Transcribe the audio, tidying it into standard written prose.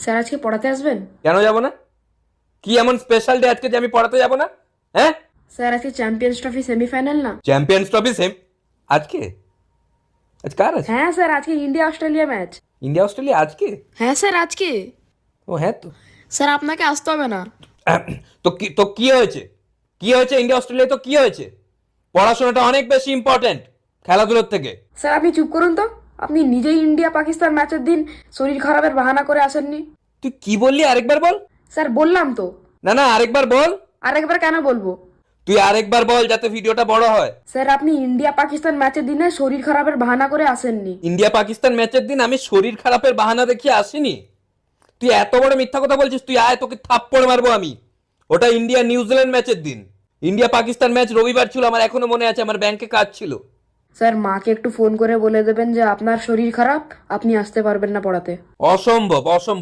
Sir আজকে পড়াতে আসবেন? কেন যাব না? কি এমন স্পেশাল ডে আজকে যে আমি পড়াতে যাব না? হ্যাঁ, স্যার আজকে চ্যাম্পিয়ন্স ট্রফি সেমিফাইনাল না? চ্যাম্পিয়ন্স ট্রফি সেম আজকে? আজ কার আছে? হ্যাঁ স্যার, আজকে India Australia match. India Australia আজকে? হ্যাঁ স্যার আজকে। ও হ্যাঁ তো। স্যার আপনাকে আসতে হবে না। তো কি হয়েছে? কি হয়েছে ইন্ডিয়া অস্ট্রেলিয়া? তো কি হয়েছে? পড়াশোনাটা অনেক বেশি ইম্পর্টেন্ট খেলাধুলোর থেকে। স্যার আপনি চুপ করুন তো। আপনি নিজেই ইন্ডিয়া পাকিস্তান ম্যাচের দিন শরীর খারাপের বাহানা করে আসেননি। তুই কি বললি আরেকবার বল। স্যার বললাম তো। না আরেকবার বল। আরেকবার কেন বলবো? তুই আরেকবার বল যাতে ভিডিওটা বড় হয়। স্যার আপনি ইন্ডিয়া পাকিস্তান ম্যাচের দিনে শরীর খারাপের বাহানা করে আসেননি। ইন্ডিয়া পাকিস্তান ম্যাচের দিন আমি শরীর খারাপের বাহানা দেখিয়ে আসিনি। তুই এত বড় মিথ্যা কথা বলছিস, তুই আয়, তোকে থাপ্পড় মারবো আমি। ওটা ইন্ডিয়া নিউজিল্যান্ড ম্যাচের দিন। ইন্ডিয়া পাকিস্তান ম্যাচ রবিবার ছিল, আমার এখনো মনে আছে, আমার ব্যাংকে কাজ ছিল। স্যার মাকে একটু ফোন করে বলে দেবেন যে আপনার শরীর খারাপ, আপনি আসতে পারবেন না পড়াতে। অসম্ভব অসম্ভব।